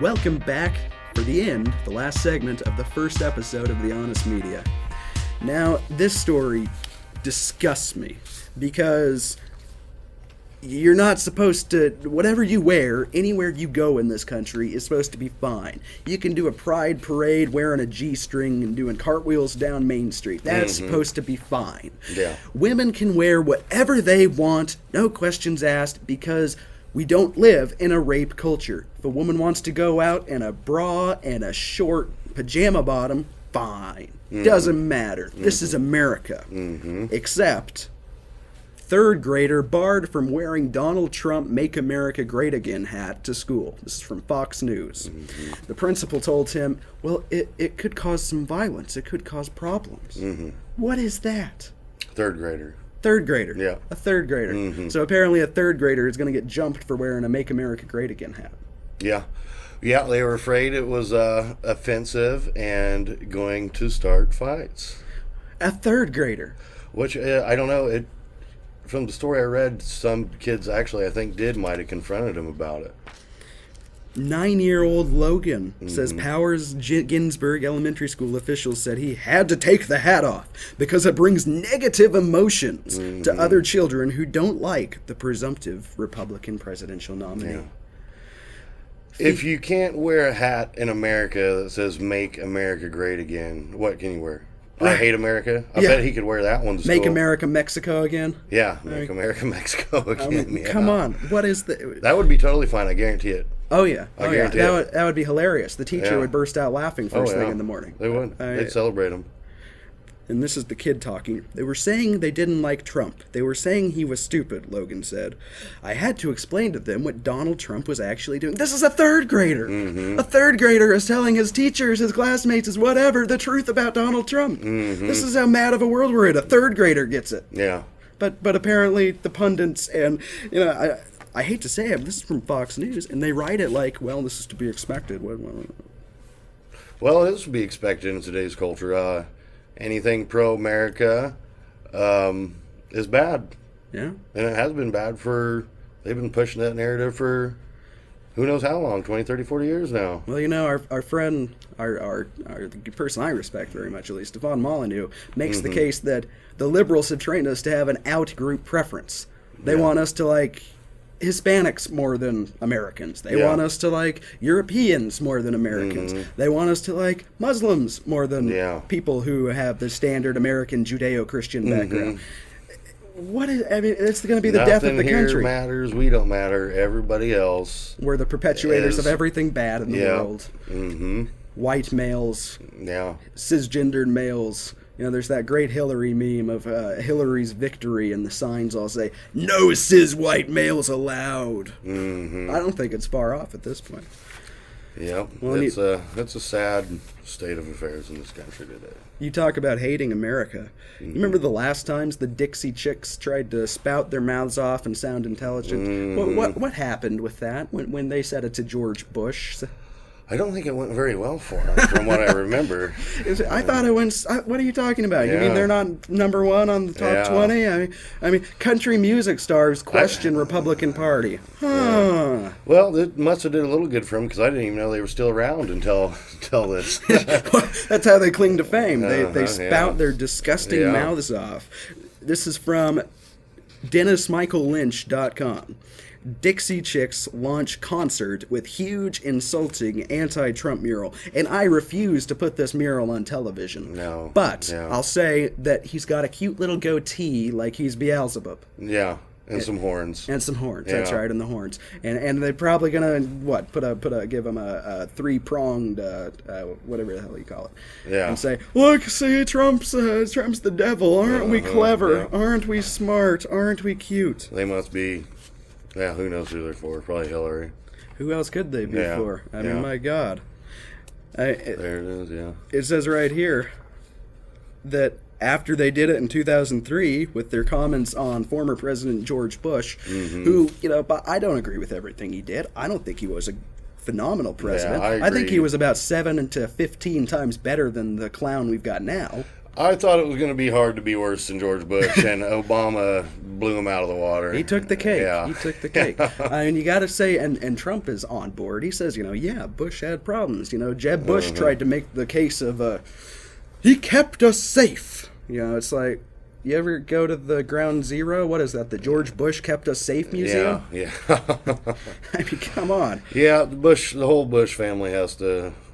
Welcome back for the last segment of the first episode of The Honest Media. Now, this story disgusts me because you're not supposed to, whatever you wear, anywhere you go in this country is supposed to be fine. You can do a pride parade wearing a G-string and doing cartwheels down Main Street. That's supposed to be fine. Yeah. Women can wear whatever they want, no questions asked, because we don't live in a rape culture. If a woman wants to go out in a bra and a short pajama bottom, fine. Doesn't matter. This is America. Except third grader barred from wearing Donald Trump Make America Great Again hat to school. This is from Fox News. The principal told him, well, it could cause some violence. It could cause problems. What is that? Third grader. Third grader. Yeah. A third grader. So apparently a third grader is going to get jumped for wearing a Make America Great Again hat. Yeah. Yeah, they were afraid it was offensive and going to start fights. A third grader. Which, I don't know, from the story I read, some kids actually, I think, might have confronted him about it. 9-year-old Logan says Powers Ginsburg Elementary School officials said he had to take the hat off because it brings negative emotions to other children who don't like the presumptive Republican presidential nominee. Yeah. If you can't wear a hat in America that says Make America Great Again, what can you wear? I Hate America? I bet he could wear that one to school. Make America Mexico again? Yeah, Make America Mexico again. Yeah. Come on. What is the... That would be totally fine, I guarantee it. Oh, yeah. I guarantee it. That would be hilarious. The teacher would burst out laughing first thing in the morning. They would. They'd celebrate him. And this is the kid talking. They were saying they didn't like Trump. They were saying he was stupid, Logan said. I had to explain to them what Donald Trump was actually doing. This is a third grader. A third grader is telling his teachers, his classmates, his whatever, the truth about Donald Trump. This is how mad of a world we're in. A third grader gets it. Yeah. But apparently the pundits and, I hate to say it, but this is from Fox News, and they write it like, well, this is to be expected. Well, it is to be expected in today's culture. Anything pro-America is bad. Yeah. And it has been bad they've been pushing that narrative for who knows how long, 20, 30, 40 years now. Well, our friend, the person I respect very much, at least, Stefan Molyneux, makes the case that the liberals have trained us to have an out-group preference. They want us to like Hispanics more than Americans. They want us to like Europeans more than Americans. They want us to like Muslims more than people who have the standard American Judeo-Christian background. It's going to be the death of the country. Nothing here matters. We don't matter. Everybody else. We're the perpetuators of everything bad in the world. White males. Yeah. Cisgendered males. There's that great Hillary meme of Hillary's victory, and the signs all say, "No cis white males allowed." I don't think it's far off at this point. Yeah, well, it's a sad state of affairs in this country today. You talk about hating America. You remember the last times the Dixie Chicks tried to spout their mouths off and sound intelligent? What happened with that when they said it to George Bush? I don't think it went very well for them, from what I remember. I thought it went... What are you talking about? You mean they're not number one on the top 20? I mean, country music stars question Republican Party. Huh. Well, it must have did a little good for them, because I didn't even know they were still around until this. That's how they cling to fame. They spout their disgusting mouths off. This is from DennisMichaelLynch.com. Dixie Chicks launch concert with huge, insulting anti-Trump mural. And I refuse to put this mural on television. No. But I'll say that he's got a cute little goatee like he's Beelzebub. Yeah. And some horns. And some horns, that's right, and the horns. And they're probably gonna give him a three-pronged whatever the hell you call it. Yeah. And say, look, see, Trump's the devil. Aren't we clever? Yeah. Aren't we smart? Aren't we cute? They must be. Yeah, who knows who they're for? Probably Hillary. Who else could they be for? I mean, my God. There it is. Yeah. It says right here that after they did it in 2003 with their comments on former President George Bush, who, but I don't agree with everything he did. I don't think he was a phenomenal president. Yeah, I agree. I think he was about 7 to 15 times better than the clown we've got now. I thought it was going to be hard to be worse than George Bush, and Obama blew him out of the water. He took the cake. Yeah. He took the cake. And you got to say, and Trump is on board. He says, yeah, Bush had problems. Jeb Bush tried to make the case of, he kept us safe. It's like, you ever go to the Ground Zero? What is that? The George Bush Kept Us Safe Museum? Yeah. I mean, come on. Yeah, the whole Bush family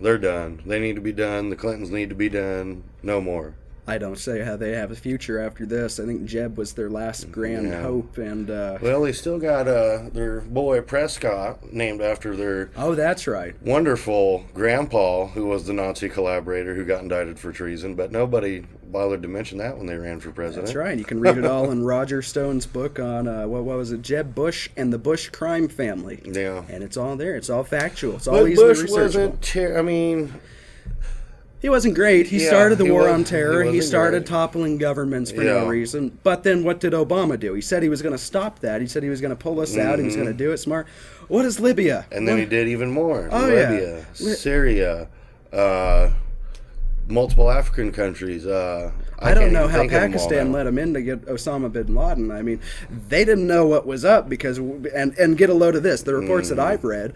they're done. They need to be done. The Clintons need to be done. No more. I don't say how they have a future after this. I think Jeb was their last grand hope, and well, they still got their boy Prescott, named after their that's right, wonderful grandpa, who was the Nazi collaborator who got indicted for treason. But nobody bothered to mention that when they ran for president. That's right. You can read it all in Roger Stone's book on what was it, Jeb Bush and the Bush crime family. Yeah, and it's all there. It's all factual. It's all but easily Bush researchable. He wasn't great. He started the war on terror. He started toppling governments for no reason. But then what did Obama do? He said he was going to stop that. He said he was going to pull us out. He was going to do it smart. What is Libya? And then he did even more. Oh, Libya, Syria, multiple African countries. I don't know how Pakistan let him in to get Osama bin Laden. I mean, they didn't know what was up because, and get a load of this, the reports that I've read,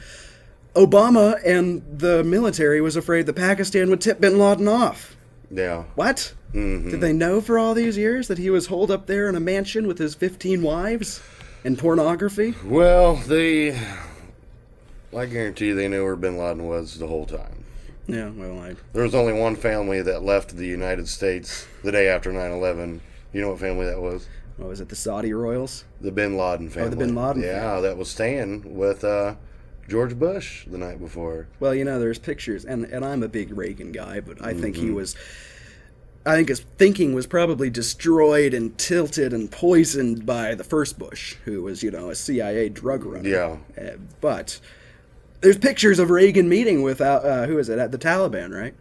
Obama and the military was afraid that Pakistan would tip bin Laden off. Yeah. What? Mm-hmm. Did they know for all these years that he was holed up there in a mansion with his 15 wives and pornography? Well, I guarantee they knew where bin Laden was the whole time. Yeah, well, there was only one family that left the United States the day after 9/11. You know what family that was? What was it, the Saudi royals? The bin Laden family. Oh, the bin Laden family. Yeah, that was staying with George Bush the night before. Well, there's pictures, and I'm a big Reagan guy, but I think I think his thinking was probably destroyed and tilted and poisoned by the first Bush, who was, a CIA drug runner. Yeah. But there's pictures of Reagan meeting with, who is it, at the Taliban, right?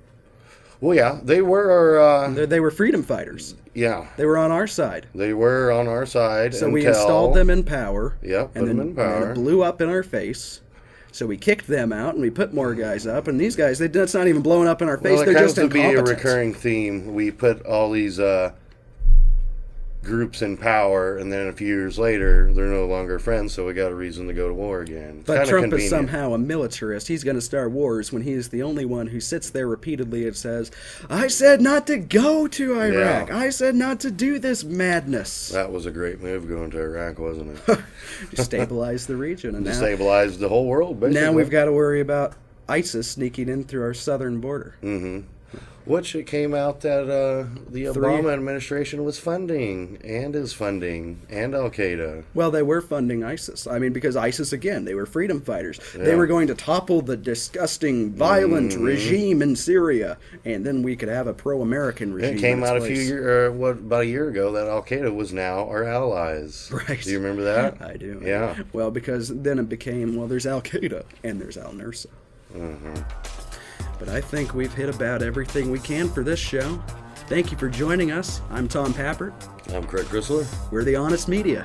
Well, yeah, they were... they were freedom fighters. Yeah. They were on our side. They were on our side. So we installed them in power. Yep, put them in power. And it blew up in our face. So we kicked them out, and we put more guys up. And these guys, that's not even blowing up in our face. Well, they're just incompetent. Be a recurring theme. We put all these groups in power, and then a few years later, they're no longer friends, so we got a reason to go to war again. It's but Trump convenient. is somehow a militarist. He's going to start wars when he is the only one who sits there repeatedly and says, I said not to go to Iraq. Yeah. I said not to do this madness. That was a great move going to Iraq, wasn't it? Destabilized the region. And destabilized the whole world, basically. Now we've got to worry about ISIS sneaking in through our southern border. Mm-hmm. Which it came out that the Obama administration was funding and is funding and Al-Qaeda. Well, they were funding ISIS. I mean, because ISIS, again, they were freedom fighters. Yeah. They were going to topple the disgusting, violent regime in Syria, and then we could have a pro-American regime. It came out about a year ago that Al-Qaeda was now our allies. Right. Do you remember that? I do. Yeah. Well, because then it became, there's Al-Qaeda and there's Al-Nusra. Mm-hmm. But I think we've hit about everything we can for this show. Thank you for joining us. I'm Tom Pappert. I'm Craig Chrysler. We're the Honest Media.